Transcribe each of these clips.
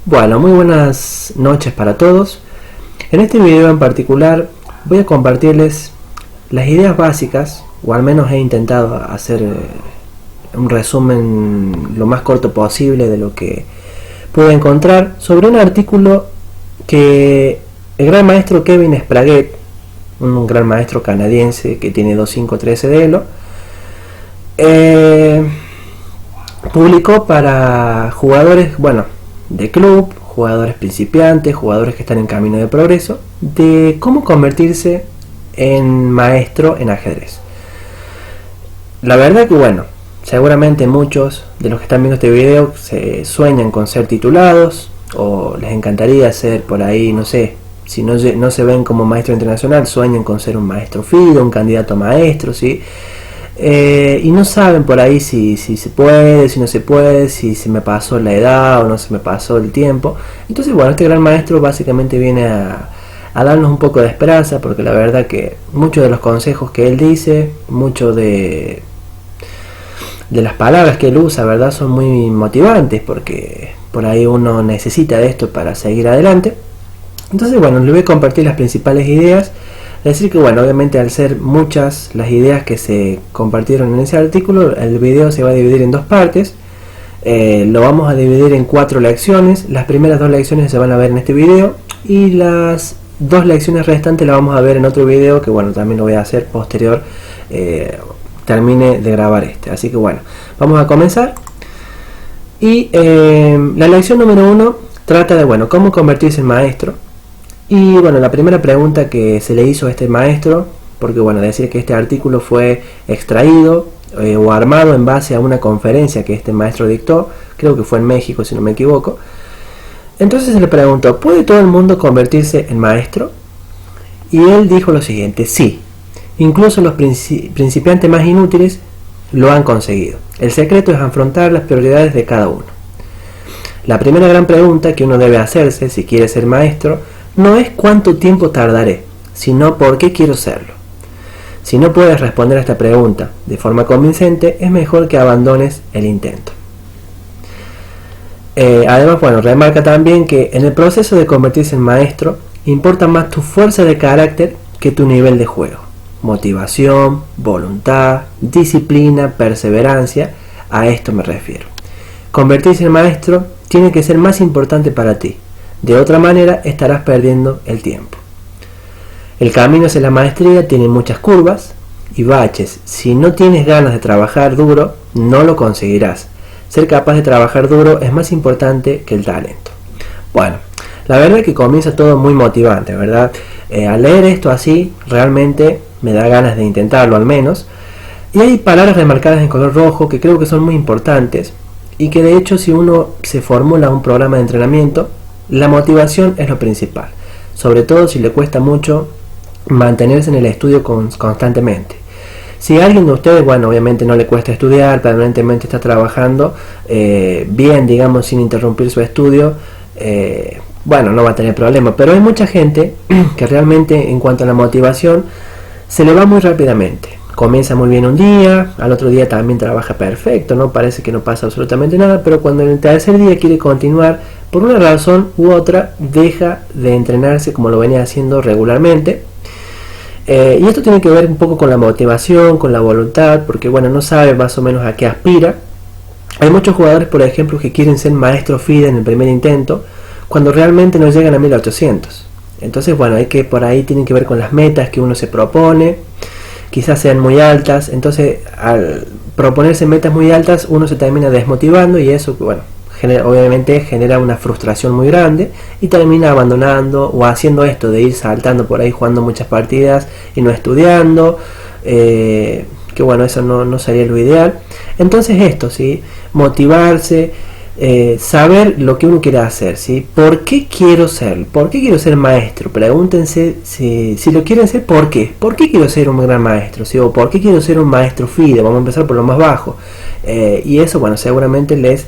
Bueno, muy buenas noches para todos. En este video en particular voy a compartirles las ideas básicas, o al menos he intentado hacer un resumen lo más corto posible de lo que pude encontrar sobre un artículo que el gran maestro Kevin Spraguet, un gran maestro canadiense que tiene 2.513 de Elo, publicó para jugadores, de club, jugadores principiantes, jugadores que están en camino de progreso, de cómo convertirse en maestro en ajedrez. La verdad que seguramente muchos de los que están viendo este video se sueñan con ser titulados, o les encantaría ser por ahí, no sé, si no se ven como maestro internacional, sueñan con ser un maestro FIDE, un candidato a maestro, ¿sí? Y no saben por ahí si se puede, si no se puede, si se me pasó la edad o no se me pasó el tiempo. Entonces este gran maestro básicamente viene a darnos un poco de esperanza, porque la verdad que muchos de los consejos que él dice, muchos de las palabras que él usa, ¿verdad?, son muy motivantes, porque por ahí uno necesita de esto para seguir adelante. Entonces les voy a compartir las principales ideas. Es decir que obviamente al ser muchas las ideas que se compartieron en ese artículo, el video se va a dividir en dos partes. Lo vamos a dividir en 4 lecciones. Las primeras 2 lecciones se van a ver en este video, y las 2 lecciones restantes las vamos a ver en otro video que también lo voy a hacer posterior, termine de grabar este. Así que vamos a comenzar. Y la lección número 1 trata de cómo convertirse en maestro. Y la primera pregunta que se le hizo a este maestro, porque decir que este artículo fue extraído o armado en base a una conferencia que este maestro dictó, creo que fue en México si no me equivoco. Entonces se le preguntó: ¿puede todo el mundo convertirse en maestro? Y él dijo lo siguiente: sí, incluso los principiantes más inútiles lo han conseguido. El secreto es afrontar las prioridades de cada uno. La primera gran pregunta que uno debe hacerse si quiere ser maestro no es cuánto tiempo tardaré, sino por qué quiero serlo. Si no puedes responder a esta pregunta de forma convincente, es mejor que abandones el intento. Además, remarca también que en el proceso de convertirse en maestro, importa más tu fuerza de carácter que tu nivel de juego. Motivación, voluntad, disciplina, perseverancia, a esto me refiero. Convertirse en maestro tiene que ser más importante para ti. De otra manera estarás perdiendo el tiempo. El camino hacia la maestría tiene muchas curvas y baches. Si no tienes ganas de trabajar duro, no lo conseguirás. Ser capaz de trabajar duro es más importante que el talento. La verdad es que comienza todo muy motivante, ¿verdad? Al leer esto así, realmente me da ganas de intentarlo al menos. Y hay palabras remarcadas en color rojo que creo que son muy importantes, y que de hecho si uno se formula un programa de entrenamiento, la motivación es lo principal, sobre todo si le cuesta mucho mantenerse en el estudio constantemente. Si a alguien de ustedes, obviamente no le cuesta estudiar, permanentemente está trabajando bien, digamos, sin interrumpir su estudio, no va a tener problema. Pero hay mucha gente que realmente, en cuanto a la motivación, se le va muy rápidamente. Comienza muy bien un día, al otro día también trabaja perfecto, ¿no? Parece que no pasa absolutamente nada, pero cuando en el tercer día quiere continuar, por una razón u otra, deja de entrenarse como lo venía haciendo regularmente. Y esto tiene que ver un poco con la motivación, con la voluntad, porque no sabe más o menos a qué aspira. Hay muchos jugadores, por ejemplo, que quieren ser maestro FIDE en el primer intento, cuando realmente no llegan a 1800. Entonces, hay que por ahí tienen que ver con las metas que uno se propone. Quizás sean muy altas, entonces al proponerse metas muy altas uno se termina desmotivando, y eso obviamente genera una frustración muy grande, y termina abandonando o haciendo esto de ir saltando por ahí, jugando muchas partidas y no estudiando, que eso no sería lo ideal. Entonces esto, ¿sí? Motivarse, saber lo que uno quiere hacer, ¿sí? ¿Por qué quiero ser? ¿Por qué quiero ser maestro? Pregúntense si lo quieren ser, ¿por qué? ¿Por qué quiero ser un gran maestro? ¿Sí? ¿O por qué quiero ser un maestro FIDE? Vamos a empezar por lo más bajo. Y eso, seguramente les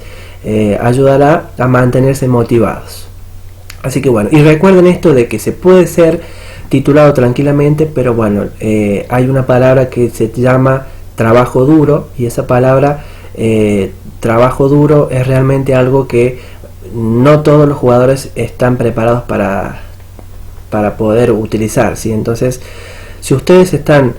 ayudará a mantenerse motivados. Así que y recuerden esto de que se puede ser titulado tranquilamente, pero hay una palabra que se llama trabajo duro, y esa palabra trabajo duro es realmente algo que no todos los jugadores están preparados para poder utilizar, ¿sí? Entonces, si ustedes están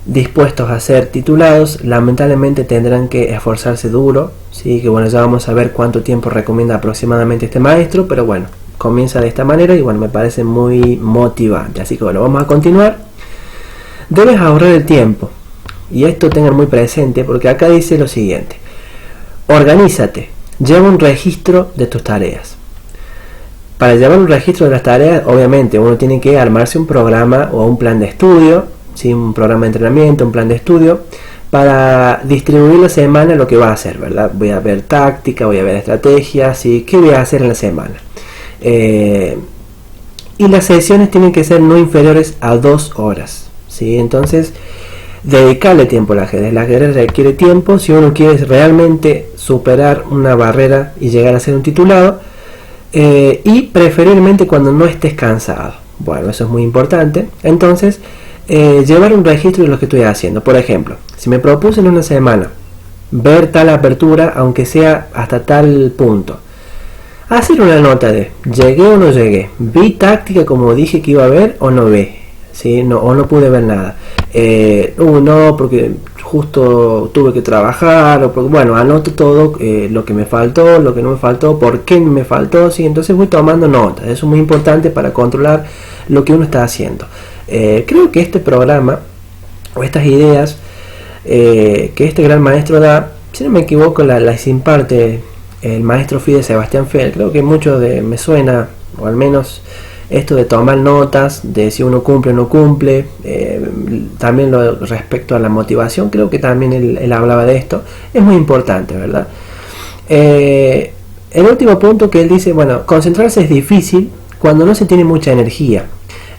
dispuestos a ser titulados, lamentablemente tendrán que esforzarse duro, ¿sí? Que bueno, ya vamos a ver cuánto tiempo recomienda aproximadamente este maestro, pero bueno, comienza de esta manera y bueno, me parece muy motivante. Así que bueno, vamos a continuar. Debes ahorrar el tiempo, y esto tengan muy presente porque acá dice lo siguiente: organízate, lleva un registro de tus tareas. Para llevar un registro de las tareas, obviamente uno tiene que armarse un programa o un plan de estudio, ¿sí? Un programa de entrenamiento, un plan de estudio, para distribuir la semana lo que va a hacer, ¿verdad? Voy a ver táctica, voy a ver estrategias, ¿sí? ¿Qué voy a hacer en la semana? Y las sesiones tienen que ser no inferiores a 2 horas, ¿sí? Entonces, dedicarle tiempo al ajedrez. El ajedrez requiere tiempo si uno quiere realmente superar una barrera y llegar a ser un titulado. Y preferiblemente cuando no estés cansado. Bueno, eso es muy importante. Entonces, llevar un registro de lo que estoy haciendo. Por ejemplo, si me propuse en una semana ver tal apertura, aunque sea hasta tal punto, hacer una nota de llegué o no llegué, vi táctica como dije que iba a ver o no vi, ¿sí? No, o no pude ver nada, no, porque justo tuve que trabajar, o porque, bueno, anoto todo, lo que me faltó, lo que no me faltó, por qué me faltó, ¿sí? Entonces voy tomando notas. Eso es muy importante para controlar lo que uno está haciendo. Creo que este programa o estas ideas que este gran maestro da, si no me equivoco, las imparte el maestro FIDE Sebastián Feld. Creo que mucho me suena, o al menos esto de tomar notas de si uno cumple o no cumple, también respecto a la motivación, creo que también él hablaba de esto. Es muy importante, ¿verdad? El último punto que él dice: bueno, concentrarse es difícil cuando no se tiene mucha energía.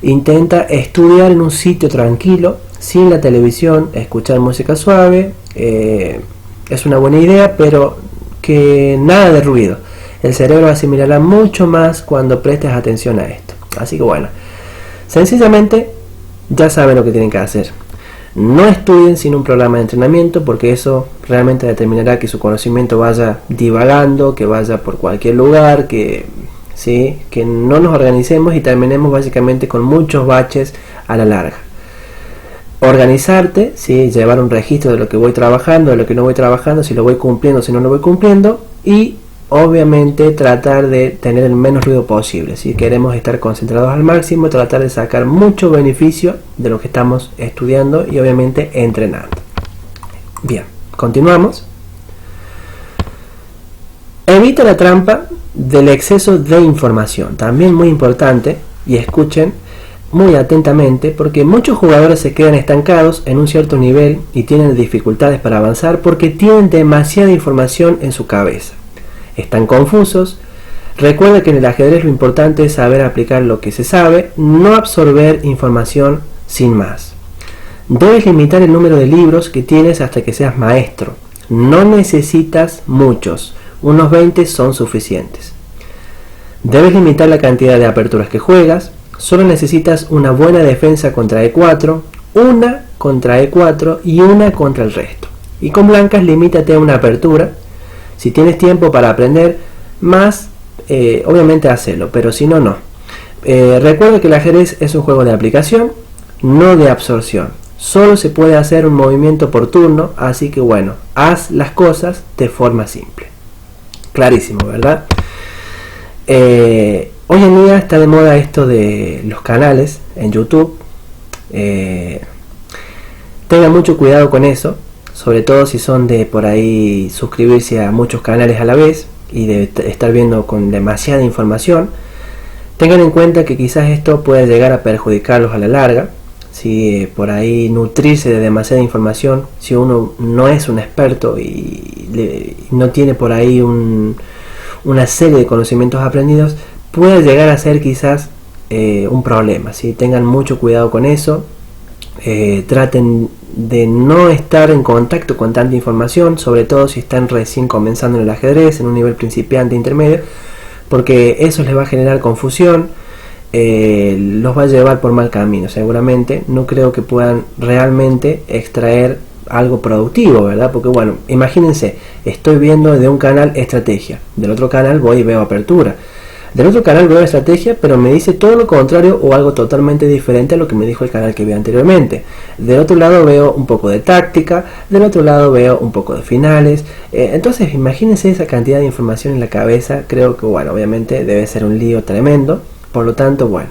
Intenta estudiar en un sitio tranquilo, sin la televisión, escuchar música suave. Es una buena idea, pero que nada de ruido. El cerebro asimilará mucho más cuando prestes atención a esto. Así que bueno, sencillamente ya saben lo que tienen que hacer. No estudien sin un programa de entrenamiento, porque eso realmente determinará que su conocimiento vaya divagando, que vaya por cualquier lugar, que no nos organicemos y terminemos básicamente con muchos baches a la larga. Organizarte, ¿sí? Llevar un registro de lo que voy trabajando, de lo que no voy trabajando, si lo voy cumpliendo, si no lo voy cumpliendo, y obviamente tratar de tener el menos ruido posible. Si queremos estar concentrados al máximo, tratar de sacar mucho beneficio de lo que estamos estudiando y obviamente entrenando. Bien, continuamos. Evita la trampa del exceso de información. También muy importante, y escuchen muy atentamente, porque muchos jugadores se quedan estancados en un cierto nivel y tienen dificultades para avanzar porque tienen demasiada información en su cabeza. Están confusos. Recuerda que en el ajedrez lo importante es saber aplicar lo que se sabe, no absorber información sin más. Debes limitar el número de libros que tienes hasta que seas maestro. No necesitas muchos, unos 20 son suficientes. Debes limitar la cantidad de aperturas que juegas. Solo necesitas una buena defensa contra E4, una contra E4 y una contra el resto. Y con blancas limítate a una apertura. Si tienes tiempo para aprender más, obviamente hacelo, pero si no, no. Recuerda que el ajedrez es un juego de aplicación, no de absorción. Solo se puede hacer un movimiento por turno, así que bueno, haz las cosas de forma simple. Clarísimo, ¿verdad? Hoy en día está de moda esto de los canales en YouTube. Tengan mucho cuidado con eso, sobre todo si son de por ahí suscribirse a muchos canales a la vez y de estar viendo con demasiada información. Tengan en cuenta que quizás esto puede llegar a perjudicarlos a la larga. Si por ahí nutrirse de demasiada información, si uno no es un experto y no tiene por ahí una serie de conocimientos aprendidos, puede llegar a ser quizás un problema, ¿sí? Tengan mucho cuidado con eso. Traten de no estar en contacto con tanta información, sobre todo si están recién comenzando en el ajedrez, en un nivel principiante intermedio, porque eso les va a generar confusión, los va a llevar por mal camino seguramente. No creo que puedan realmente extraer algo productivo, ¿verdad? Porque bueno, imagínense, estoy viendo de un canal estrategia, del otro canal voy y veo apertura, del otro canal veo estrategia, pero me dice todo lo contrario o algo totalmente diferente a lo que me dijo el canal que vi anteriormente. Del otro lado veo un poco de táctica, del otro lado veo un poco de finales. Entonces imagínense esa cantidad de información en la cabeza. Creo que bueno, obviamente debe ser un lío tremendo. Por lo tanto, bueno,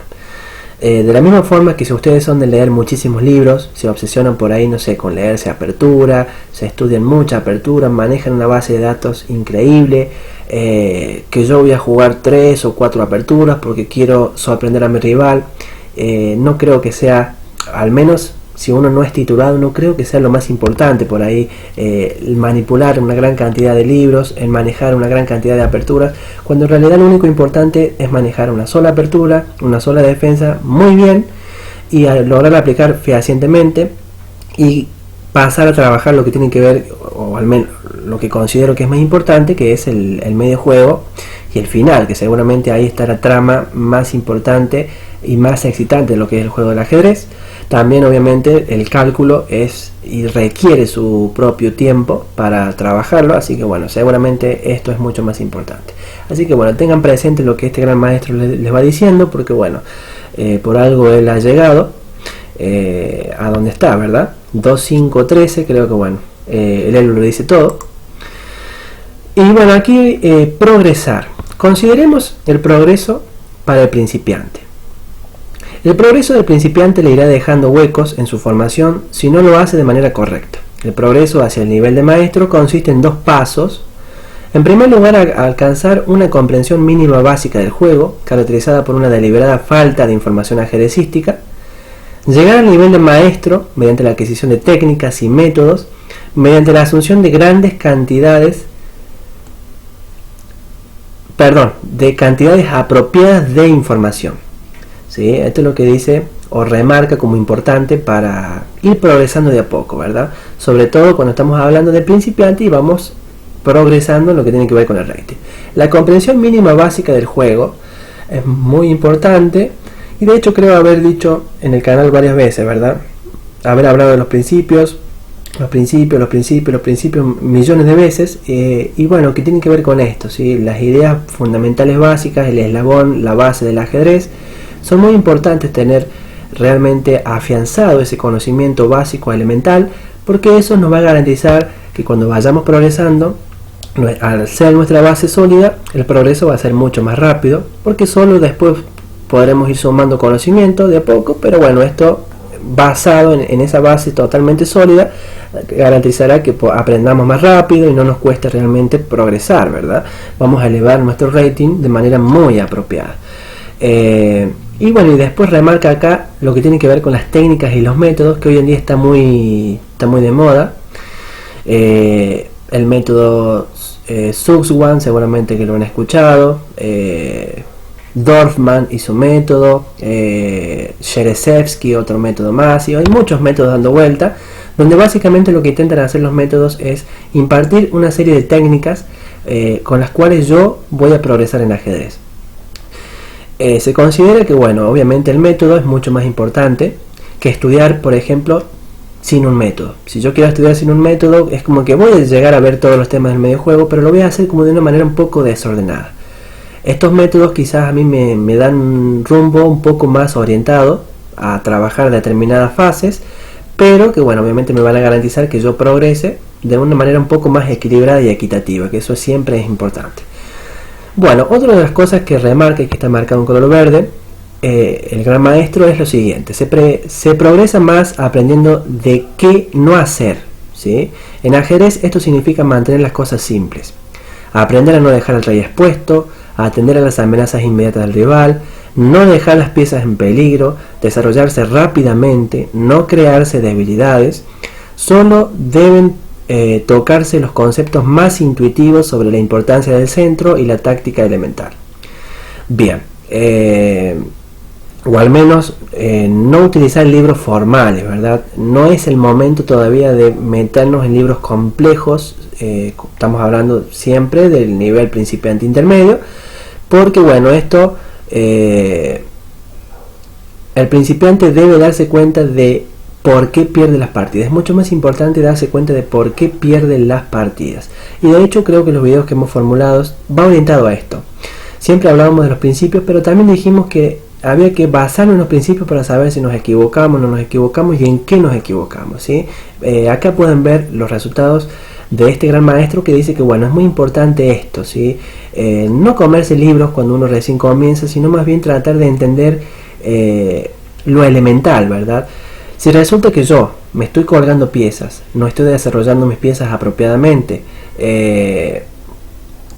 de la misma forma que si ustedes son de leer muchísimos libros, se obsesionan por ahí, no sé, con leerse apertura, se estudian mucha apertura, manejan una base de datos increíble, que yo voy a jugar 3 o 4 aperturas porque quiero sorprender a mi rival. No creo que sea, al menos si uno no es titulado, no creo que sea lo más importante por ahí, el manipular una gran cantidad de libros, el manejar una gran cantidad de aperturas, cuando en realidad lo único importante es manejar una sola apertura, una sola defensa muy bien y lograr aplicar fehacientemente y pasar a trabajar lo que tiene que ver, o al menos lo que considero que es más importante, que es el medio juego y el final, que seguramente ahí está la trama más importante y más excitante de lo que es el juego del ajedrez. También obviamente el cálculo es y requiere su propio tiempo para trabajarlo, así que bueno, seguramente esto es mucho más importante. Así que bueno, tengan presente lo que este gran maestro les va diciendo, porque bueno, por algo él ha llegado a donde está, ¿verdad? 2, 5, 13, creo que bueno, él lo dice todo. Y bueno, aquí progresar. Consideremos el progreso para el principiante. El progreso del principiante le irá dejando huecos en su formación si no lo hace de manera correcta. El progreso hacia el nivel de maestro consiste en 2 pasos. En primer lugar, alcanzar una comprensión mínima básica del juego, caracterizada por una deliberada falta de información ajedrecística. Llegar al nivel de maestro mediante la adquisición de técnicas y métodos, mediante la asunción de grandes cantidades, de cantidades apropiadas de información. ¿Sí? Esto es lo que dice o remarca como importante para ir progresando de a poco, ¿verdad? Sobre todo cuando estamos hablando de principiante y vamos progresando en lo que tiene que ver con el rating. La comprensión mínima básica del juego es muy importante y de hecho creo haber dicho en el canal varias veces, ¿verdad? Haber hablado de los principios millones de veces, y bueno, que tiene que ver con esto, ¿sí? Las ideas fundamentales básicas, el eslabón, la base del ajedrez. Son muy importantes tener realmente afianzado ese conocimiento básico elemental, porque eso nos va a garantizar que cuando vayamos progresando, al ser nuestra base sólida, el progreso va a ser mucho más rápido, porque solo después podremos ir sumando conocimiento de a poco, pero bueno, esto basado en esa base totalmente sólida garantizará que aprendamos más rápido y no nos cueste realmente progresar, ¿verdad? Vamos a elevar nuestro rating de manera muy apropiada. Y bueno, y después remarca acá lo que tiene que ver con las técnicas y los métodos, que hoy en día está muy de moda. El método Zugzwang, seguramente que lo han escuchado. Dorfman y su método, Shereshevsky, otro método más, y hay muchos métodos dando vuelta, donde básicamente lo que intentan hacer los métodos es impartir una serie de técnicas con las cuales yo voy a progresar en ajedrez. Se considera que, bueno, obviamente el método es mucho más importante que estudiar, por ejemplo, sin un método. Si yo quiero estudiar sin un método, es como que voy a llegar a ver todos los temas del medio juego, pero lo voy a hacer como de una manera un poco desordenada. Estos métodos quizás a mí me dan un rumbo un poco más orientado a trabajar determinadas fases, pero que, bueno, obviamente me van a garantizar que yo progrese de una manera un poco más equilibrada y equitativa, que eso siempre es importante. Bueno, otra de las cosas que remarca y que está marcado en color verde, el gran maestro, es lo siguiente: se progresa más aprendiendo de qué no hacer, ¿sí? En ajedrez esto significa mantener las cosas simples, aprender a no dejar al rey expuesto, a atender a las amenazas inmediatas del rival, no dejar las piezas en peligro, desarrollarse rápidamente, no crearse debilidades. Solo deben tocarse los conceptos más intuitivos sobre la importancia del centro y la táctica elemental. Bien, o al menos no utilizar libros formales, ¿verdad? No es el momento todavía de meternos en libros complejos. Estamos hablando siempre del nivel principiante intermedio, porque bueno, esto el principiante debe darse cuenta de por qué pierde las partidas. Es mucho más importante darse cuenta de por qué pierde las partidas. Y de hecho creo que los videos que hemos formulado va orientado a esto. Siempre hablábamos de los principios, pero también dijimos que había que basarnos en los principios para saber si nos equivocamos, no nos equivocamos y en qué nos equivocamos, ¿sí? Acá pueden ver los resultados de este gran maestro que dice que bueno, es muy importante esto, ¿sí? No comerse libros cuando uno recién comienza, sino más bien tratar de entender lo elemental, ¿verdad? Si resulta que yo me estoy colgando piezas, no estoy desarrollando mis piezas apropiadamente,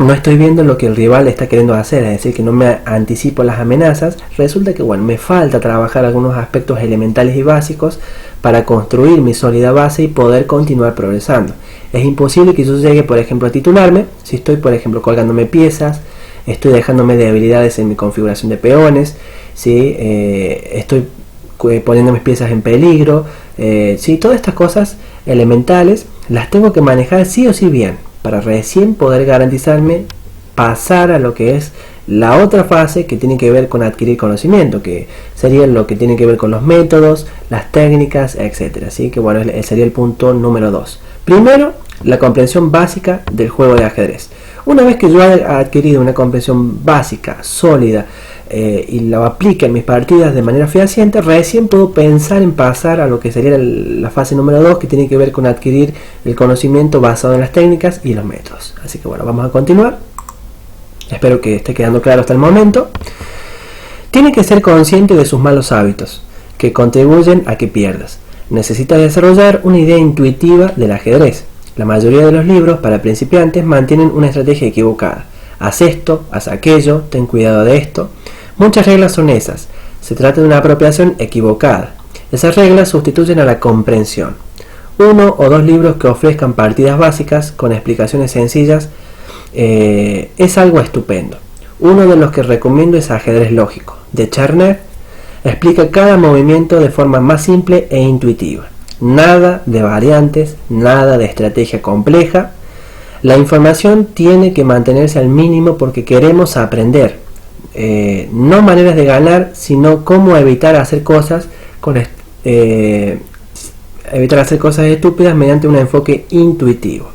no estoy viendo lo que el rival está queriendo hacer, es decir, que no me anticipo las amenazas, resulta que bueno, me falta trabajar algunos aspectos elementales y básicos para construir mi sólida base y poder continuar progresando. Es imposible que yo llegue, por ejemplo, a titularme si estoy, por ejemplo, colgándome piezas, estoy dejándome debilidades en mi configuración de peones, ¿sí? Estoy poniendo mis piezas en peligro, ¿sí? Todas estas cosas elementales las tengo que manejar sí o sí bien para recién poder garantizarme pasar a lo que es la otra fase que tiene que ver con adquirir conocimiento, que sería lo que tiene que ver con los métodos, las técnicas, etcétera. Así que bueno, sería el punto número 2. Primero, la comprensión básica del juego de ajedrez. Una vez que yo haya adquirido una comprensión básica, sólida, y lo aplique en mis partidas de manera fehaciente, recién puedo pensar en pasar a lo que sería la fase número 2, que tiene que ver con adquirir el conocimiento basado en las técnicas y los métodos. Así que bueno, vamos a continuar. Espero que esté quedando claro hasta el momento. Tiene que ser consciente de sus malos hábitos, que contribuyen a que pierdas. Necesita desarrollar una idea intuitiva del ajedrez. La mayoría de los libros para principiantes mantienen una estrategia equivocada. Haz esto, haz aquello, ten cuidado de esto. Muchas reglas son esas. Se trata de una apropiación equivocada. Esas reglas sustituyen a la comprensión. 1 o 2 libros que ofrezcan partidas básicas con explicaciones sencillas es algo estupendo. Uno de los que recomiendo es Ajedrez Lógico, de Chernev. Explica cada movimiento de forma más simple e intuitiva. Nada de variantes, nada de estrategia compleja. La información tiene que mantenerse al mínimo porque queremos aprender. No maneras de ganar, sino cómo evitar hacer cosas estúpidas mediante un enfoque intuitivo.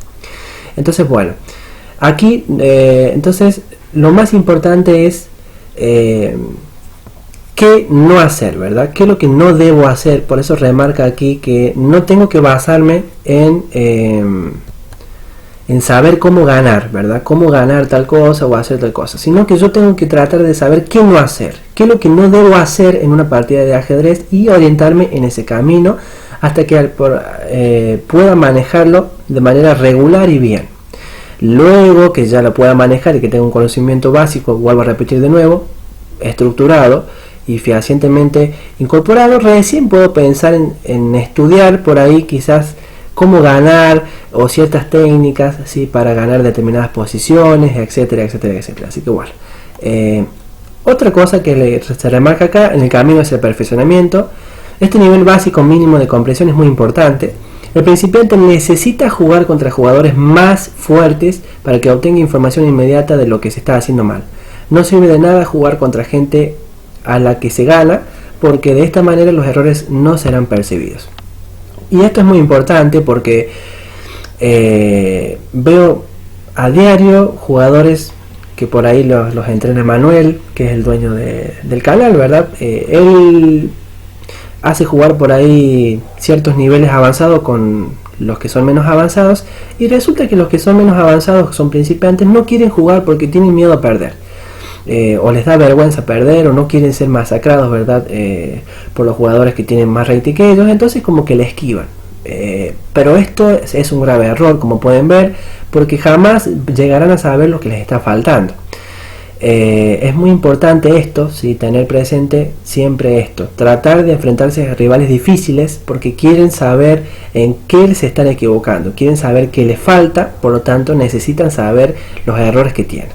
Entonces bueno, aquí entonces lo más importante es qué no hacer, ¿verdad? ¿Qué es lo que no debo hacer? Por eso remarca aquí que no tengo que basarme en saber cómo ganar, ¿verdad? Cómo ganar tal cosa o hacer tal cosa, sino que yo tengo que tratar de saber qué no hacer, qué es lo que no debo hacer en una partida de ajedrez y orientarme en ese camino hasta que pueda manejarlo de manera regular y bien. Luego que ya lo pueda manejar y que tenga un conocimiento básico, vuelvo a repetir de nuevo, estructurado y fehacientemente incorporado, recién puedo pensar en estudiar por ahí quizás cómo ganar o ciertas técnicas, ¿sí? Para ganar determinadas posiciones, etcétera, etcétera, etcétera. Así que bueno, otra cosa que se remarca acá en el camino es el perfeccionamiento. Este nivel básico mínimo de comprensión es muy importante. El principiante necesita jugar contra jugadores más fuertes para que obtenga información inmediata de lo que se está haciendo mal. No sirve de nada jugar contra gente a la que se gana, porque de esta manera los errores no serán percibidos. Y esto es muy importante porque veo a diario jugadores que por ahí los entrena Manuel, que es el dueño del canal, ¿verdad? Él hace jugar por ahí ciertos niveles avanzados con los que son menos avanzados, y resulta que los que son menos avanzados, que son principiantes, no quieren jugar porque tienen miedo a perder. O les da vergüenza perder, o no quieren ser masacrados, ¿verdad? Por los jugadores que tienen más rating que ellos, entonces como que le esquivan. Pero esto es un grave error, como pueden ver, porque jamás llegarán a saber lo que les está faltando. Es muy importante esto, ¿sí? Tener presente siempre esto, tratar de enfrentarse a rivales difíciles porque quieren saber en qué se están equivocando, quieren saber qué les falta, por lo tanto necesitan saber los errores que tienen.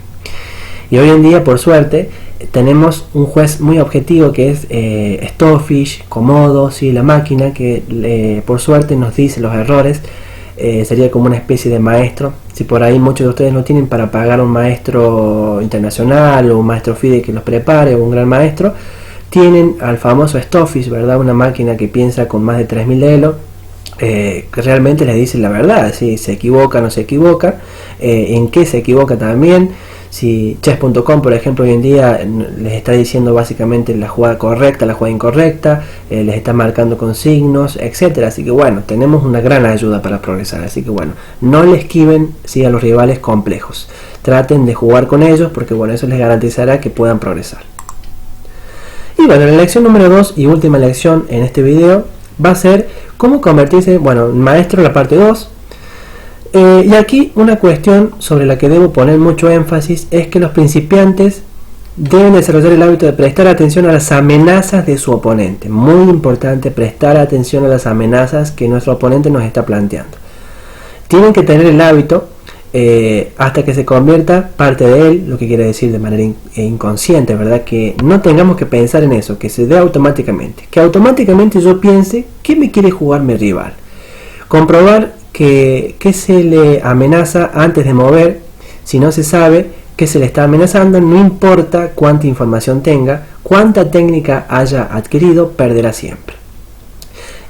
Y hoy en día, por suerte, tenemos un juez muy objetivo que es Stonefish, Komodo, ¿sí? La máquina que por suerte nos dice los errores. Sería como una especie de maestro. Si por ahí muchos de ustedes no tienen para pagar un maestro internacional o un maestro FIDE que los prepare o un gran maestro, tienen al famoso Stoffish, ¿verdad? Una máquina que piensa con más de 3000 de Elo, que realmente les dice la verdad, si se equivoca o no se equivoca, en qué se equivoca también. Si chess.com, por ejemplo, hoy en día les está diciendo básicamente la jugada correcta, la jugada incorrecta, les está marcando con signos, etcétera. Así que bueno, tenemos una gran ayuda para progresar. Así que bueno, no le esquiven a los rivales complejos. Traten de jugar con ellos porque bueno, eso les garantizará que puedan progresar. Y bueno, la lección número 2 y última lección en este video va a ser cómo convertirse, bueno, maestro, la parte 2. Y aquí una cuestión sobre la que debo poner mucho énfasis es que los principiantes deben desarrollar el hábito de prestar atención a las amenazas de su oponente. Muy importante prestar atención a las amenazas que nuestro oponente nos está planteando. Tienen que tener el hábito hasta que se convierta parte de él, lo que quiere decir de manera inconsciente, ¿verdad? Que no tengamos que pensar en eso, que se dé automáticamente. Que automáticamente yo piense qué me quiere jugar mi rival. Comprobar que se le amenaza antes de mover. Si no se sabe que se le está amenazando, no importa cuánta información tenga, cuánta técnica haya adquirido, perderá siempre.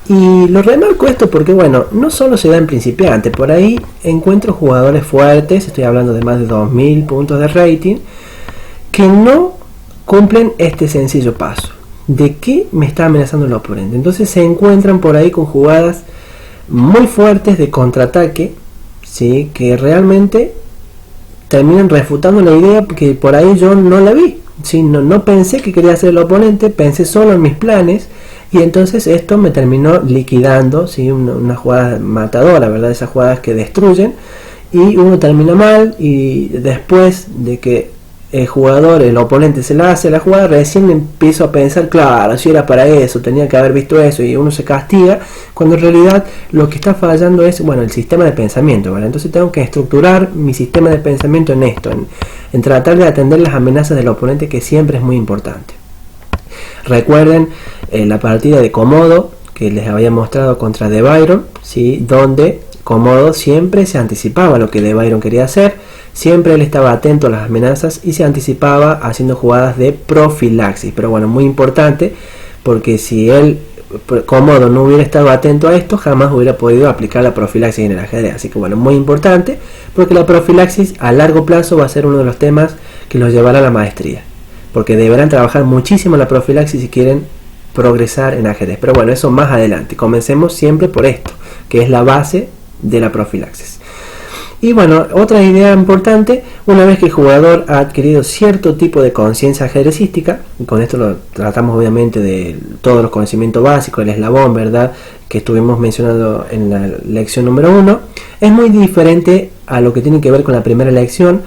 Y lo remarco esto porque bueno, no solo se da en principiantes, por ahí encuentro jugadores fuertes, estoy hablando de más de 2000 puntos de rating, que no cumplen este sencillo paso. ¿De qué me está amenazando el oponente? Entonces se encuentran por ahí con jugadas muy fuertes de contraataque, ¿sí? Que realmente terminan refutando la idea porque por ahí yo no la vi, ¿sí? No pensé que quería hacer el oponente, pensé solo en mis planes y entonces esto me terminó liquidando, ¿sí? Una jugada matadora, ¿verdad? Esas jugadas que destruyen y uno termina mal y después de que el jugador, el oponente se la hace la jugada, recién empiezo a pensar, claro, si era para eso, tenía que haber visto eso y uno se castiga, cuando en realidad lo que está fallando es, bueno, el sistema de pensamiento, ¿verdad? Entonces tengo que estructurar mi sistema de pensamiento en esto, en tratar de atender las amenazas del oponente, que siempre es muy importante. Recuerden la partida de Komodo que les había mostrado contra De Byron, ¿sí? Donde Komodo siempre se anticipaba a lo que De Byron quería hacer. Siempre él estaba atento a las amenazas y se anticipaba haciendo jugadas de profilaxis. Pero bueno, muy importante, porque si él, Komodo, no hubiera estado atento a esto, jamás hubiera podido aplicar la profilaxis en el ajedrez. Así que bueno, muy importante, porque la profilaxis a largo plazo va a ser uno de los temas que los llevará a la maestría. Porque deberán trabajar muchísimo la profilaxis si quieren progresar en ajedrez. Pero bueno, eso más adelante. Comencemos siempre por esto, que es la base de la profilaxis. Y bueno, otra idea importante, una vez que el jugador ha adquirido cierto tipo de conciencia ajedrecística, y con esto lo tratamos obviamente de todos los conocimientos básicos, el eslabón, ¿verdad?, que estuvimos mencionando en la lección número 1, es muy diferente a lo que tiene que ver con la primera lección,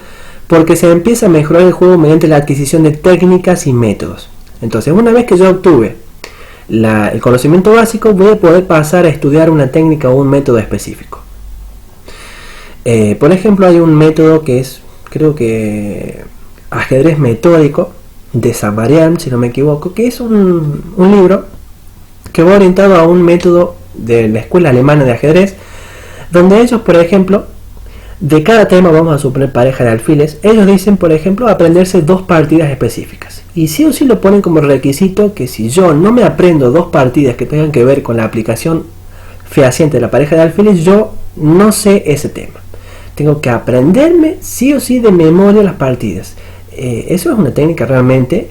porque se empieza a mejorar el juego mediante la adquisición de técnicas y métodos. Entonces, una vez que yo obtuve el conocimiento básico, voy a poder pasar a estudiar una técnica o un método específico. Por ejemplo, hay un método que es, creo que ajedrez metódico de Zavarian, si no me equivoco, que es un libro que va orientado a un método de la escuela alemana de ajedrez, donde ellos, por ejemplo, de cada tema, vamos a suponer pareja de alfiles, ellos dicen, por ejemplo, aprenderse 2 partidas específicas, y sí o sí lo ponen como requisito que si yo no me aprendo 2 partidas que tengan que ver con la aplicación fehaciente de la pareja de alfiles, yo no sé ese tema. Tengo que aprenderme sí o sí de memoria las partidas. Eso es una técnica realmente,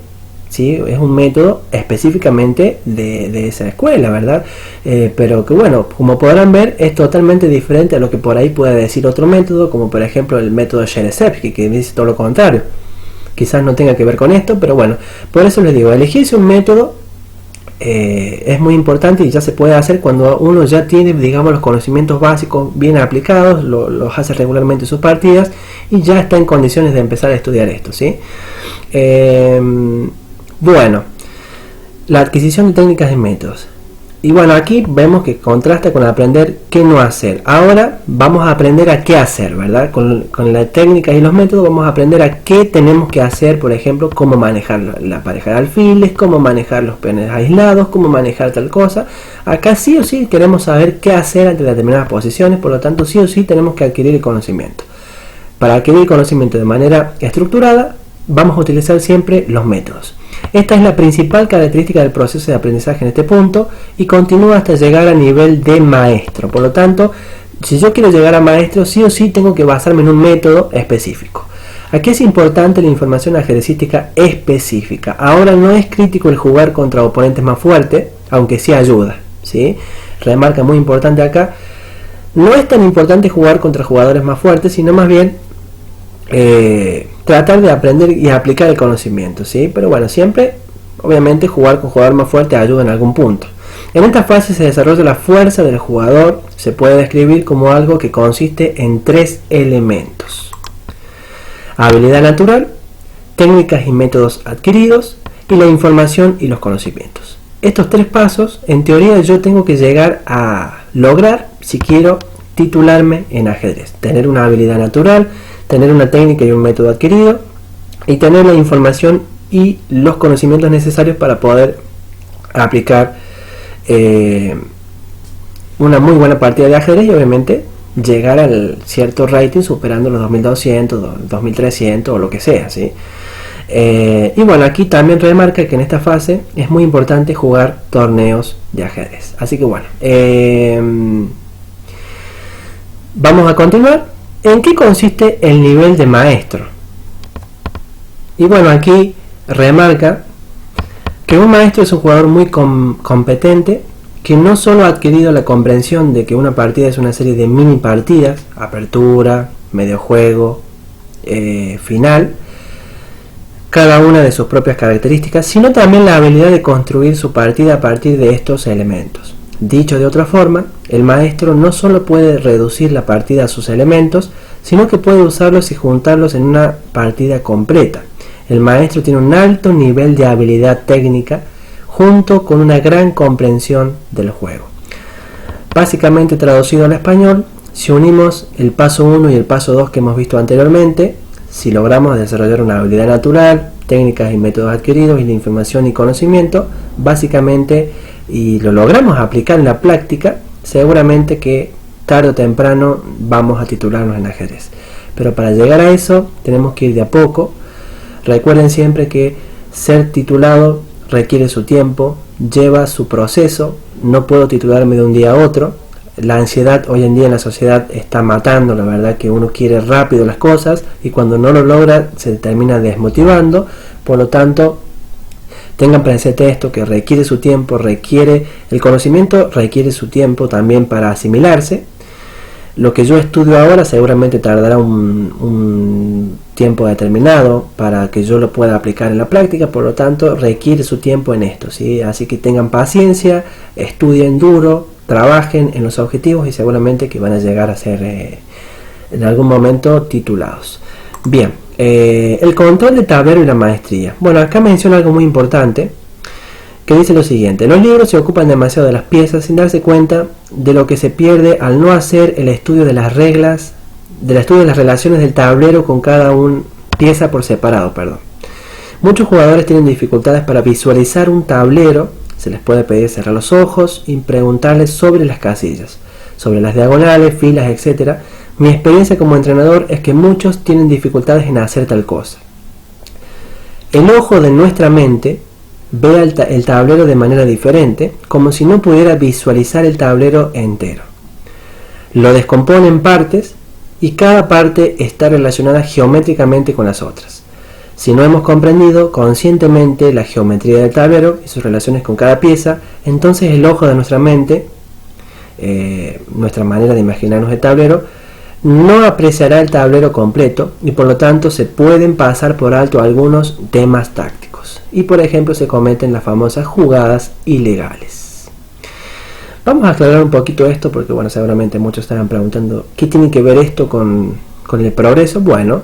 ¿sí? Es un método específicamente de esa escuela, ¿verdad? Pero que bueno, como podrán ver, es totalmente diferente a lo que por ahí puede decir otro método, como por ejemplo el método Sherezevsky, que dice todo lo contrario. Quizás no tenga que ver con esto, pero bueno, por eso les digo, elegirse un método es muy importante y ya se puede hacer cuando uno ya tiene, digamos, los conocimientos básicos bien aplicados, los hace regularmente en sus partidas y ya está en condiciones de empezar a estudiar esto, ¿sí? Bueno, la adquisición de técnicas y métodos. Y bueno, aquí vemos que contrasta con aprender qué no hacer. Ahora vamos a aprender a qué hacer, ¿verdad? Con la técnica y los métodos vamos a aprender a qué tenemos que hacer, por ejemplo, cómo manejar la pareja de alfiles, cómo manejar los peones aislados, cómo manejar tal cosa. Acá sí o sí queremos saber qué hacer ante determinadas posiciones, por lo tanto sí o sí tenemos que adquirir el conocimiento. Para adquirir el conocimiento de manera estructurada, vamos a utilizar siempre los métodos. Esta es la principal característica del proceso de aprendizaje en este punto y continúa hasta llegar a nivel de maestro. Por lo tanto, si yo quiero llegar a maestro, sí o sí tengo que basarme en un método específico. Aquí es importante la información ajedrecística específica. Ahora no es crítico el jugar contra oponentes más fuertes, aunque sí ayuda, ¿sí? Remarca muy importante acá. No es tan importante jugar contra jugadores más fuertes, sino más bien tratar de aprender y aplicar el conocimiento, ¿sí? Pero bueno, siempre, obviamente, jugar con jugador más fuerte ayuda en algún punto. En esta fase se desarrolla la fuerza del jugador. Se puede describir como algo que consiste en 3 elementos: habilidad natural, técnicas y métodos adquiridos, y la información y los conocimientos. Estos 3 pasos, en teoría, yo tengo que llegar a lograr si quiero titularme en ajedrez. Tener una habilidad natural, tener una técnica y un método adquirido, y tener la información y los conocimientos necesarios para poder aplicar una muy buena partida de ajedrez y obviamente llegar al cierto rating superando los 2200, 2300 o lo que sea, ¿sí? Y bueno, aquí también remarca que en esta fase es muy importante jugar torneos de ajedrez. Así que bueno, vamos a continuar. ¿En qué consiste el nivel de maestro? Y bueno, aquí remarca que un maestro es un jugador muy competente, que no solo ha adquirido la comprensión de que una partida es una serie de mini partidas, apertura, medio juego, final, cada una de sus propias características, sino también la habilidad de construir su partida a partir de estos elementos. Dicho de otra forma, el maestro no solo puede reducir la partida a sus elementos, sino que puede usarlos y juntarlos en una partida completa. El maestro tiene un alto nivel de habilidad técnica junto con una gran comprensión del juego. Básicamente traducido al español, si unimos el paso 1 y el paso 2 que hemos visto anteriormente, si logramos desarrollar una habilidad natural, técnicas y métodos adquiridos y la información y conocimiento, básicamente, y lo logramos aplicar en la práctica, seguramente que tarde o temprano vamos a titularnos en ajedrez. Pero para llegar a eso tenemos que ir de a poco. Recuerden siempre que ser titulado requiere su tiempo, lleva su proceso. No puedo titularme de un día a otro. La ansiedad hoy en día en la sociedad está matando, la verdad que uno quiere rápido las cosas y cuando no lo logra se termina desmotivando. Por lo tanto, tengan presente esto, que requiere su tiempo, requiere el conocimiento, requiere su tiempo también para asimilarse. Lo que yo estudio ahora seguramente tardará un tiempo determinado para que yo lo pueda aplicar en la práctica, por lo tanto requiere su tiempo en esto, ¿sí? Así que tengan paciencia, estudien duro, trabajen en los objetivos y seguramente que van a llegar a ser en algún momento titulados. Bien, el control de tablero y la maestría. Bueno, acá menciona algo muy importante que dice lo siguiente: los libros se ocupan demasiado de las piezas sin darse cuenta de lo que se pierde al no hacer el estudio de las reglas, del estudio de las relaciones del tablero con cada pieza por separado, Muchos jugadores tienen dificultades para visualizar un tablero. Se les puede pedir cerrar los ojos y preguntarles sobre las casillas, sobre las diagonales, filas, etc. Mi experiencia como entrenador es que muchos tienen dificultades en hacer tal cosa. El ojo de nuestra mente ve el tablero de manera diferente, como si no pudiera visualizar el tablero entero. Lo descompone en partes y cada parte está relacionada geométricamente con las otras. Si no hemos comprendido conscientemente la geometría del tablero y sus relaciones con cada pieza, entonces el ojo de nuestra mente, nuestra manera de imaginarnos el tablero, no apreciará el tablero completo y por lo tanto se pueden pasar por alto algunos temas tácticos. Y por ejemplo se cometen las famosas jugadas ilegales. Vamos a aclarar un poquito esto porque bueno, seguramente muchos estarán preguntando ¿qué tiene que ver esto con el progreso? Bueno,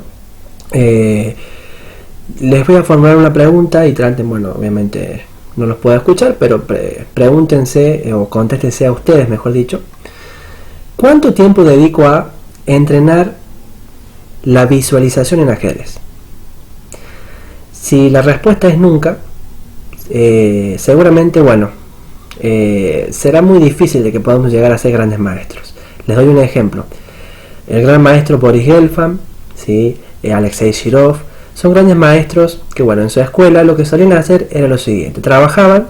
les voy a formular una pregunta y traten, bueno, obviamente no los puedo escuchar, pero pregúntense o contéstense a ustedes, mejor dicho, ¿cuánto tiempo dedico a entrenar la visualización en ajedrez? Si la respuesta es nunca, seguramente, bueno, será muy difícil de que podamos llegar a ser grandes maestros. Les doy un ejemplo. El gran maestro Boris Gelfand, ¿sí? Alexei Shirov, son grandes maestros que, bueno, en su escuela lo que solían hacer era lo siguiente: trabajaban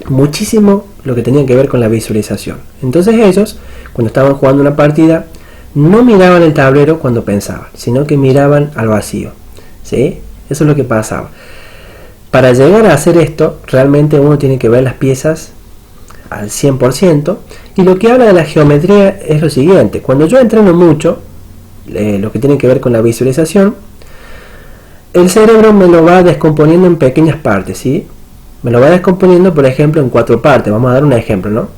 muchísimo lo que tenía que ver con la visualización. Entonces ellos, cuando estaban jugando una partida, no miraban el tablero cuando pensaban, sino que miraban al vacío, ¿sí? Eso es lo que pasaba. Para llegar a hacer esto, realmente uno tiene que ver las piezas al 100%, y lo que habla de la geometría es lo siguiente: cuando yo entreno mucho lo que tiene que ver con la visualización, el cerebro me lo va descomponiendo en pequeñas partes, ¿sí? Me lo va descomponiendo, por ejemplo, en 4 partes. Vamos a dar un ejemplo, ¿no?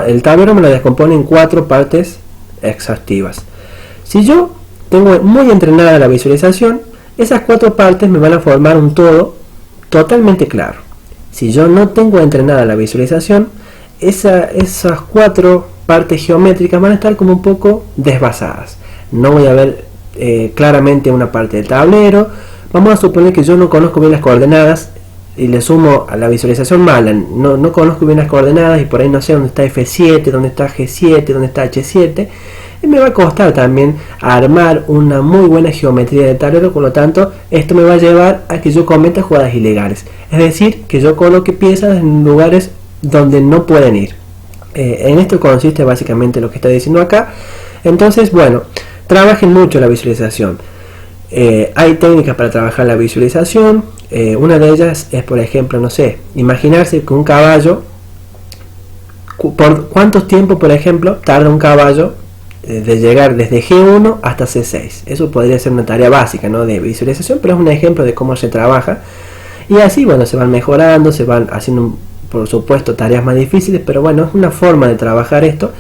El tablero me lo descompone en 4 partes exhaustivas. Si yo tengo muy entrenada la visualización, esas 4 partes me van a formar un todo totalmente claro. Si yo no tengo entrenada la visualización, esas 4 partes geométricas van a estar como un poco desbasadas. No voy a ver claramente una parte del tablero. Vamos a suponer que yo no conozco bien las coordenadas y le sumo a la visualización mala. No conozco bien las coordenadas y por ahí no sé dónde está F7, dónde está G7, dónde está H7. Y me va a costar también armar una muy buena geometría de tablero. Por lo tanto, esto me va a llevar a que yo cometa jugadas ilegales. Es decir, que yo coloque piezas en lugares donde no pueden ir. En esto consiste básicamente lo que está diciendo acá. Entonces, bueno, trabajen mucho la visualización. Hay técnicas para trabajar la visualización. Una de ellas es, por ejemplo, no sé, imaginarse que un caballo, por cuántos tiempos, por ejemplo, tarda un caballo de llegar desde G1 hasta C6. Eso podría ser una tarea básica, ¿no?, de visualización, pero es un ejemplo de cómo se trabaja. Y así, bueno, se van mejorando, se van haciendo, por supuesto, tareas más difíciles, pero bueno, es una forma de trabajar esto.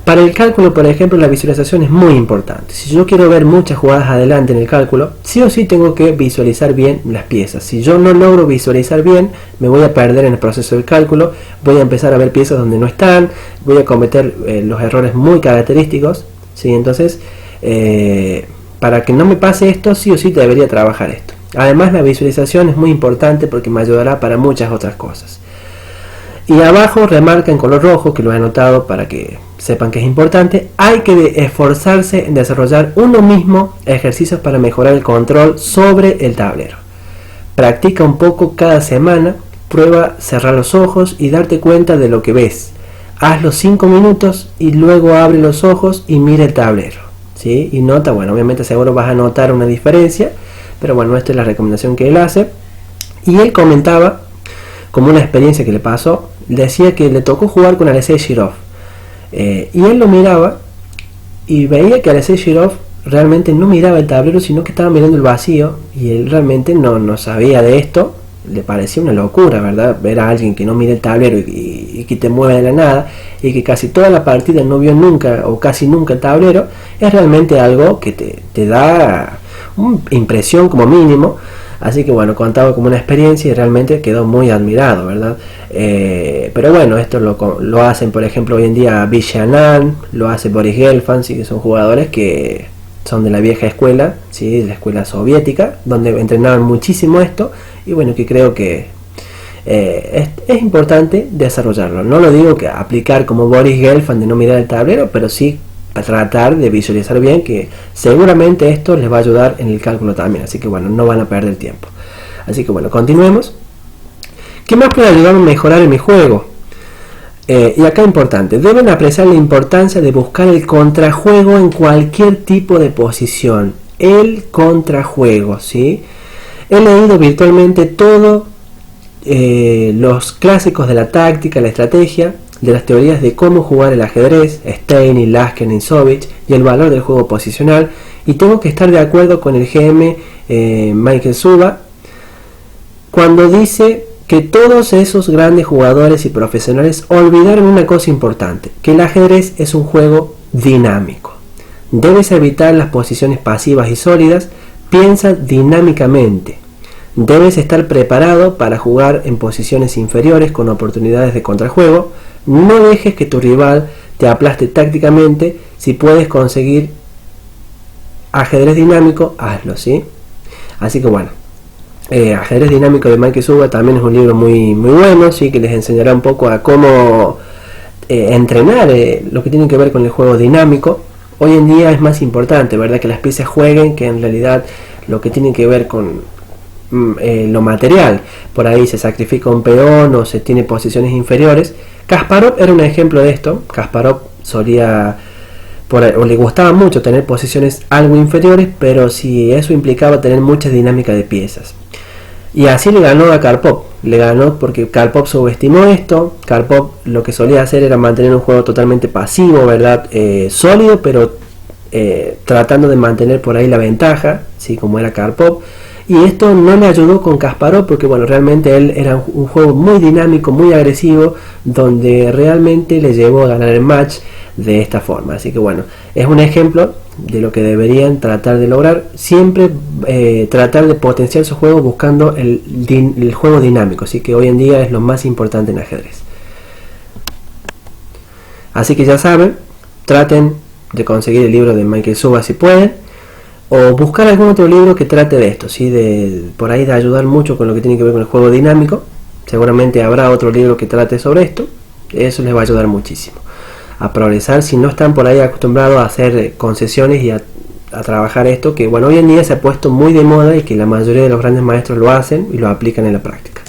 Para el cálculo, por ejemplo, la visualización es muy importante. Si yo quiero ver muchas jugadas adelante en el cálculo, sí o sí tengo que visualizar bien las piezas. Si yo no logro visualizar bien, me voy a perder en el proceso del cálculo, voy a empezar a ver piezas donde no están, voy a cometer los errores muy característicos, ¿sí? Entonces, para que no me pase esto, sí o sí debería trabajar esto. Además, la visualización es muy importante porque me ayudará para muchas otras cosas. Y abajo remarca en color rojo, que lo he anotado para que sepan que es importante: hay que esforzarse en desarrollar uno mismo ejercicios para mejorar el control sobre el tablero. Practica un poco cada semana, prueba cerrar los ojos y darte cuenta de lo que ves. Hazlo 5 minutos y luego abre los ojos y mira el tablero, ¿sí? Y nota, bueno, obviamente seguro vas a notar una diferencia, pero bueno, esta es la recomendación que él hace. Y él comentaba, como una experiencia que le pasó, decía que le tocó jugar con Alexei Shirov. Y él lo miraba y veía que Alexei Shirov realmente no miraba el tablero, sino que estaba mirando el vacío, y él realmente no sabía de esto. Le parecía una locura, ¿verdad?, ver a alguien que no mira el tablero y que te mueve de la nada, y que casi toda la partida no vio nunca o casi nunca el tablero. Es realmente algo que te da una impresión como mínimo. Así que bueno, contaba como una experiencia y realmente quedó muy admirado, ¿verdad? Pero bueno, esto lo hacen, por ejemplo, hoy en día Vishy Anand, lo hace Boris Gelfand, ¿sí?, que son jugadores que son de la vieja escuela, ¿sí?, de la escuela soviética, donde entrenaban muchísimo esto, y bueno, que creo que es importante desarrollarlo. No lo digo que aplicar como Boris Gelfand de no mirar el tablero, pero sí a tratar de visualizar bien, que seguramente esto les va a ayudar en el cálculo también. Así que bueno, no van a perder tiempo. Así que bueno, continuemos. ¿Qué más puede ayudarme a mejorar en mi juego? Y acá importante, deben apreciar la importancia de buscar el contrajuego en cualquier tipo de posición. El contrajuego, ¿sí? He leído virtualmente todos los clásicos de la táctica, la estrategia, de las teorías de cómo jugar el ajedrez, Stein, Lasker, Nisovich, y el valor del juego posicional, y tengo que estar de acuerdo con el GM Michael Suba cuando dice que todos esos grandes jugadores y profesionales olvidaron una cosa importante: que el ajedrez es un juego dinámico. Debes evitar las posiciones pasivas y sólidas, piensa dinámicamente. Debes estar preparado para jugar en posiciones inferiores con oportunidades de contrajuego. No dejes que tu rival te aplaste tácticamente. Si puedes conseguir ajedrez dinámico, hazlo, ¿sí? Así que bueno, Ajedrez dinámico de Mike Suba también es un libro muy bueno, ¿sí?, que les enseñará un poco a cómo entrenar lo que tiene que ver con el juego dinámico. Hoy en día es más importante, ¿verdad?, que las piezas jueguen, que en realidad lo que tiene que ver con lo material. Por ahí se sacrifica un peón o se tiene posiciones inferiores. Kasparov era un ejemplo de esto. Kasparov solía, o le gustaba mucho tener posiciones algo inferiores, pero si eso implicaba tener mucha dinámica de piezas. Y así le ganó a Karpov. Le ganó porque Karpov subestimó esto. Karpov lo que solía hacer era mantener un juego totalmente pasivo, ¿verdad? Sólido, pero tratando de mantener por ahí la ventaja, ¿sí? Como era Karpov. Y esto no le ayudó con Kasparov porque bueno, realmente él era un juego muy dinámico, muy agresivo, donde realmente le llevó a ganar el match de esta forma. Así que bueno, es un ejemplo de lo que deberían tratar de lograr. Siempre tratar de potenciar su juego buscando el juego dinámico. Así que hoy en día es lo más importante en ajedrez. Así que ya saben, traten de conseguir el libro de Michael Suba si pueden, o buscar algún otro libro que trate de esto, ¿sí? Por ahí de ayudar mucho con lo que tiene que ver con el juego dinámico. Seguramente habrá otro libro que trate sobre esto. Eso les va a ayudar muchísimo a progresar si no están por ahí acostumbrados a hacer concesiones y a trabajar esto, que bueno, hoy en día se ha puesto muy de moda y que la mayoría de los grandes maestros lo hacen y lo aplican en la práctica.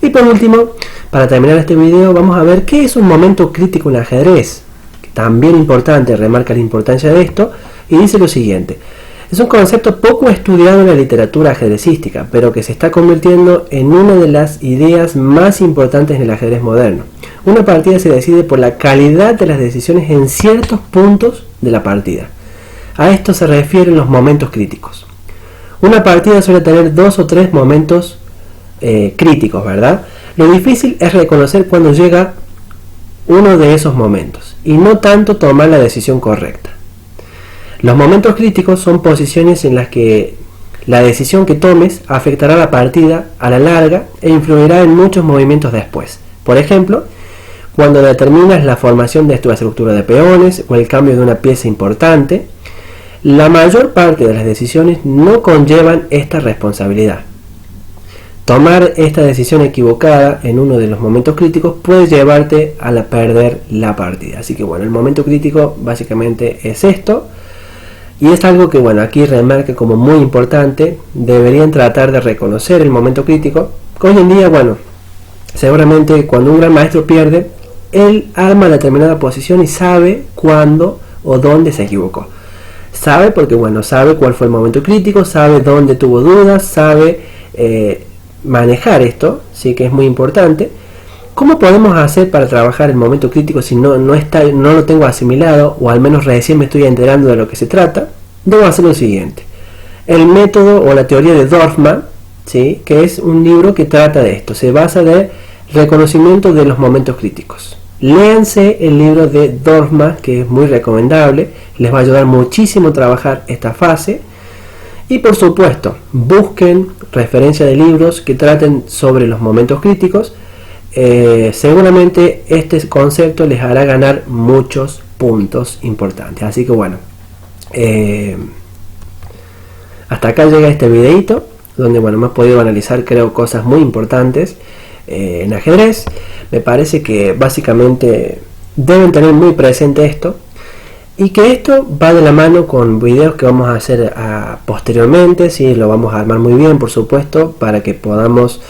Y por último, para terminar este video, vamos a ver qué es un momento crítico en ajedrez. También importante, remarca la importancia de esto y dice lo siguiente: es un concepto poco estudiado en la literatura ajedrecística, pero que se está convirtiendo en una de las ideas más importantes en el ajedrez moderno. Una partida se decide por la calidad de las decisiones en ciertos puntos de la partida. A esto se refieren los momentos críticos. Una partida suele tener 2 o 3 momentos críticos, ¿verdad? Lo difícil es reconocer cuando llega uno de esos momentos y no tanto tomar la decisión correcta. Los momentos críticos son posiciones en las que la decisión que tomes afectará la partida a la larga e influirá en muchos movimientos después. Por ejemplo, cuando determinas la formación de tu estructura de peones o el cambio de una pieza importante, la mayor parte de las decisiones no conllevan esta responsabilidad. Tomar esta decisión equivocada en uno de los momentos críticos puede llevarte a perder la partida. Así que bueno, el momento crítico básicamente es esto. Y es algo que bueno, aquí remarca como muy importante. Deberían tratar de reconocer el momento crítico. Hoy en día, bueno, seguramente cuando un gran maestro pierde, él arma determinada posición y sabe cuándo o dónde se equivocó. Sabe porque bueno, sabe cuál fue el momento crítico, sabe dónde tuvo dudas, sabe manejar esto, sí, que es muy importante. ¿Cómo podemos hacer para trabajar el momento crítico si no lo tengo asimilado, o al menos recién me estoy enterando de lo que se trata? Debo hacer lo siguiente: el método o la teoría de Dorfman, ¿sí? Que es un libro que trata de esto, se basa de reconocimiento de los momentos críticos. Léanse el libro de Dorfman, que es muy recomendable, les va a ayudar muchísimo a trabajar esta fase. Y por supuesto, busquen referencia de libros que traten sobre los momentos críticos. Seguramente este concepto les hará ganar muchos puntos importantes. Así que bueno, hasta acá llega este videito, donde bueno, hemos podido analizar, creo, cosas muy importantes en ajedrez. Me parece que básicamente deben tener muy presente esto, y que esto va de la mano con videos que vamos a hacer posteriormente. Sí, lo vamos a armar muy bien, por supuesto, para que podamos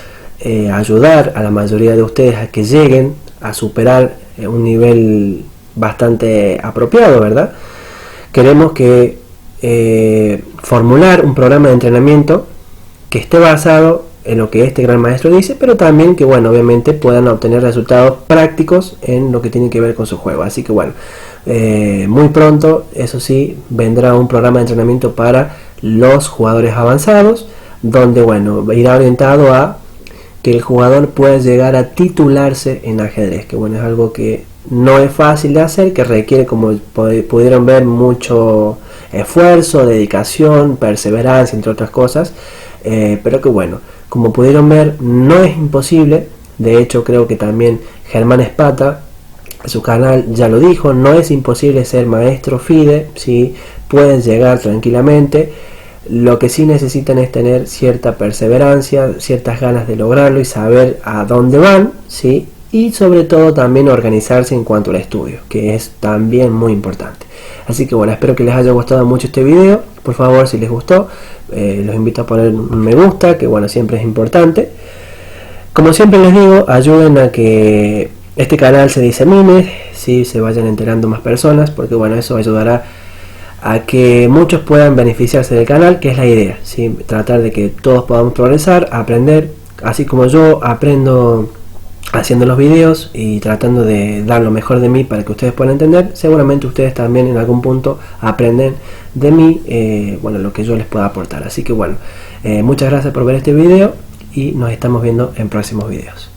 ayudar a la mayoría de ustedes a que lleguen a superar un nivel bastante apropiado, ¿verdad? Queremos que formular un programa de entrenamiento que esté basado en lo que este gran maestro dice, pero también que bueno, obviamente puedan obtener resultados prácticos en lo que tiene que ver con su juego. Así que bueno, muy pronto, eso sí, vendrá un programa de entrenamiento para los jugadores avanzados, donde bueno, irá orientado a que el jugador pueda llegar a titularse en ajedrez, que bueno, es algo que no es fácil de hacer, que requiere, como pudieron ver, mucho esfuerzo, dedicación, perseverancia, entre otras cosas, pero que bueno, como pudieron ver, no es imposible. De hecho, creo que también Germán Espata en su canal ya lo dijo: no es imposible ser maestro FIDE, ¿sí? Pueden llegar tranquilamente. Lo que sí necesitan es tener cierta perseverancia, ciertas ganas de lograrlo y saber a dónde van, ¿sí? Y sobre todo también organizarse en cuanto al estudio, que es también muy importante. Así que bueno, espero que les haya gustado mucho este video. por favor, si les gustó, los invito a poner un me gusta, que bueno, siempre es importante. Como siempre les digo, ayuden a que este canal se disemine, ¿sí? Se vayan enterando más personas, porque bueno, eso ayudará a que muchos puedan beneficiarse del canal, que es la idea, ¿sí? Tratar de que todos podamos progresar, aprender, así como yo aprendo haciendo los videos y tratando de dar lo mejor de mí para que ustedes puedan entender. Seguramente ustedes también en algún punto aprenden de mí, bueno, lo que yo les pueda aportar. Así que bueno, muchas gracias por ver este video y nos estamos viendo en próximos videos.